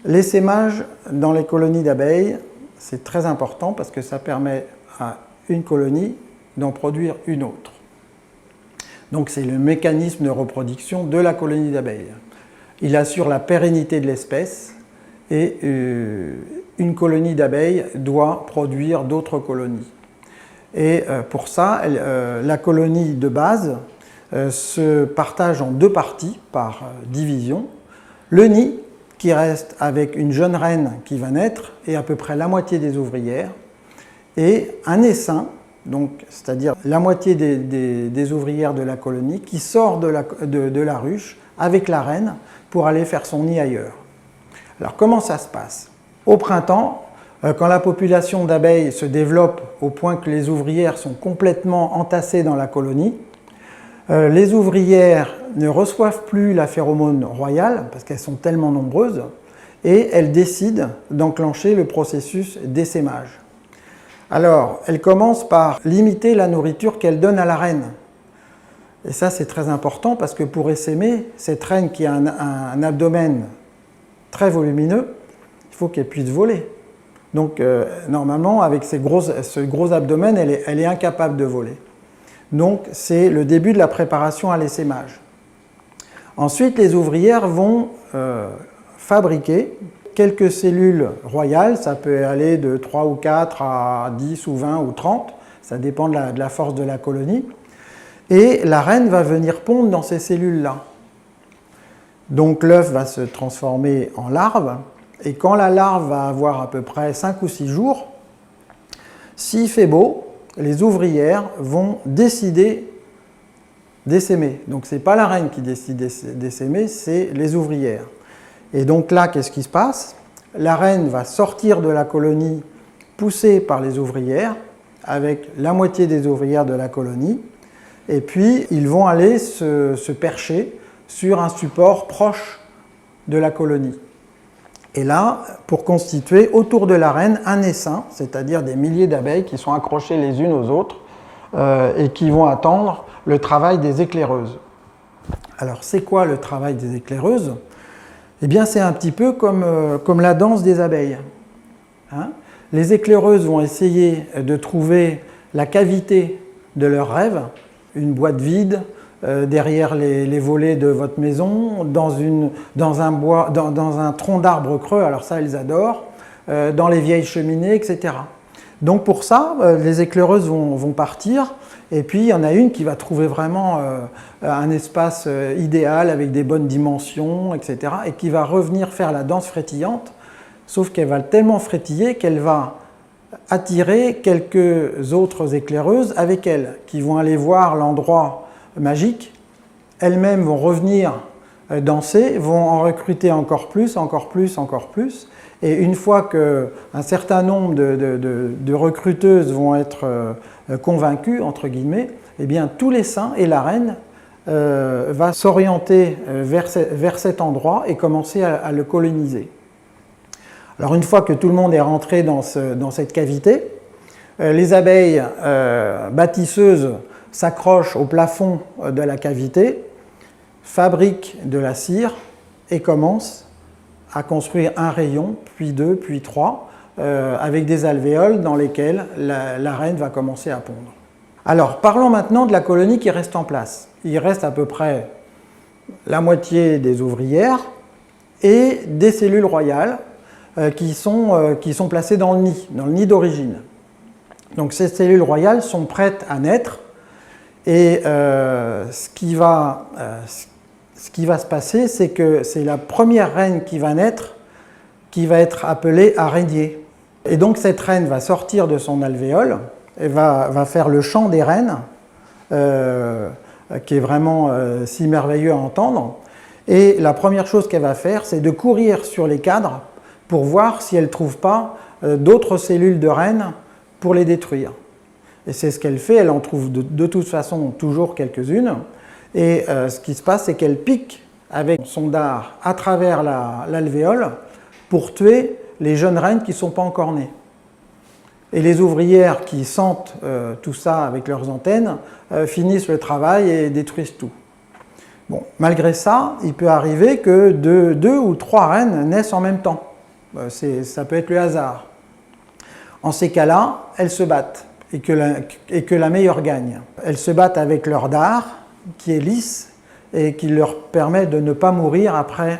L'essaimage dans les colonies d'abeilles, c'est très important parce que ça permet à une colonie d'en produire une autre. Donc c'est le mécanisme de reproduction de la colonie d'abeilles. Il assure la pérennité de l'espèce et une colonie d'abeilles doit produire d'autres colonies. Et pour ça, la colonie de base se partage en deux parties par division. Le nid, qui reste avec une jeune reine qui va naître et à peu près la moitié des ouvrières, et un essaim, c'est-à-dire la moitié des ouvrières de la colonie, qui sort de la ruche avec la reine pour aller faire son nid ailleurs. Alors comment ça se passe? Au printemps, quand la population d'abeilles se développe au point que les ouvrières sont complètement entassées dans la colonie, les ouvrières ne reçoivent plus la phéromone royale, parce qu'elles sont tellement nombreuses, et elles décident d'enclencher le processus d'essaimage. Alors, elles commencent par limiter la nourriture qu'elles donnent à la reine. Et ça, c'est très important, parce que pour essaimer, cette reine qui a un abdomen très volumineux, il faut qu'elle puisse voler. Donc, normalement, avec ce gros abdomen, elle est incapable de voler. Donc, c'est le début de la préparation à l'essaimage. Ensuite, les ouvrières vont fabriquer quelques cellules royales. Ça peut aller de 3 ou 4 à 10 ou 20 ou 30. Ça dépend de la force de la colonie. Et la reine va venir pondre dans ces cellules-là. Donc, l'œuf va se transformer en larve. Et quand la larve va avoir à peu près 5 ou 6 jours, s'il fait beau, les ouvrières vont décider d'essaimer. Donc ce n'est pas la reine qui décide d'essaimer, c'est les ouvrières. Et donc là, qu'est-ce qui se passe? La reine va sortir de la colonie poussée par les ouvrières, avec la moitié des ouvrières de la colonie, et puis ils vont aller se percher sur un support proche de la colonie. Et là, pour constituer autour de la reine un essaim, c'est-à-dire des milliers d'abeilles qui sont accrochées les unes aux autres et qui vont attendre le travail des éclaireuses. Alors, c'est quoi le travail des éclaireuses? Eh bien, c'est un petit peu comme la danse des abeilles. Hein? Les éclaireuses vont essayer de trouver la cavité de leur rêve, une boîte vide, derrière les volets de votre maison, dans un tronc d'arbre creux, alors ça elles adorent, dans les vieilles cheminées, etc. Donc pour ça, les éclaireuses vont partir, et puis il y en a une qui va trouver vraiment un espace idéal avec des bonnes dimensions, etc. et qui va revenir faire la danse frétillante, sauf qu'elle va tellement frétiller qu'elle va attirer quelques autres éclaireuses avec elle, qui vont aller voir l'endroit magique, elles-mêmes vont revenir danser, vont en recruter encore plus, et une fois qu'un certain nombre de recruteuses vont être convaincues, entre guillemets, eh bien tous les saints et la reine va s'orienter vers cet endroit et commencer à le coloniser. Alors une fois que tout le monde est rentré dans cette cavité, les abeilles bâtisseuses s'accrochent au plafond de la cavité, fabriquent de la cire et commencent à construire un rayon, puis 2, puis 3, avec des alvéoles dans lesquelles la reine va commencer à pondre. Alors, parlons maintenant de la colonie qui reste en place. Il reste à peu près la moitié des ouvrières et des cellules royales qui sont placées dans le nid d'origine. Donc ces cellules royales sont prêtes à naître. Et ce qui va se passer, c'est que c'est la première reine qui va naître qui va être appelée araignée. Et donc cette reine va sortir de son alvéole et va faire le chant des reines, qui est vraiment si merveilleux à entendre. Et la première chose qu'elle va faire, c'est de courir sur les cadres pour voir si elle ne trouve pas d'autres cellules de reines pour les détruire. Et c'est ce qu'elle fait, elle en trouve de toute façon toujours quelques-unes. Et ce qui se passe, c'est qu'elle pique avec son dard à travers l'alvéole pour tuer les jeunes reines qui ne sont pas encore nées. Et les ouvrières qui sentent tout ça avec leurs antennes finissent le travail et détruisent tout. Bon, malgré ça, il peut arriver que deux ou trois reines naissent en même temps. Ça peut être le hasard. En ces cas-là, elles se battent et que la meilleure gagne. Elles se battent avec leur dard, qui est lisse et qui leur permet de ne pas mourir après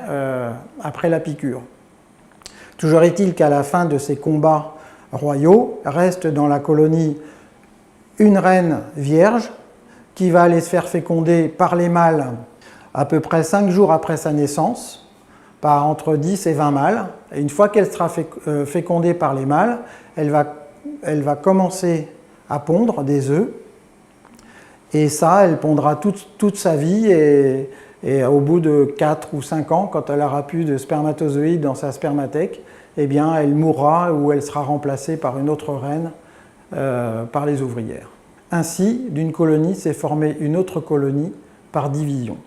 la piqûre. Toujours est-il qu'à la fin de ces combats royaux, reste dans la colonie une reine vierge qui va aller se faire féconder par les mâles à peu près 5 jours après sa naissance, par entre 10 et 20 mâles. Et une fois qu'elle sera fécondée par les mâles, elle va commencer à pondre des œufs. Et ça, elle pondra toute sa vie et au bout de 4 ou 5 ans, quand elle aura plus de spermatozoïdes dans sa spermathèque, eh bien, elle mourra ou elle sera remplacée par une autre reine par les ouvrières. Ainsi, d'une colonie s'est formée une autre colonie par division.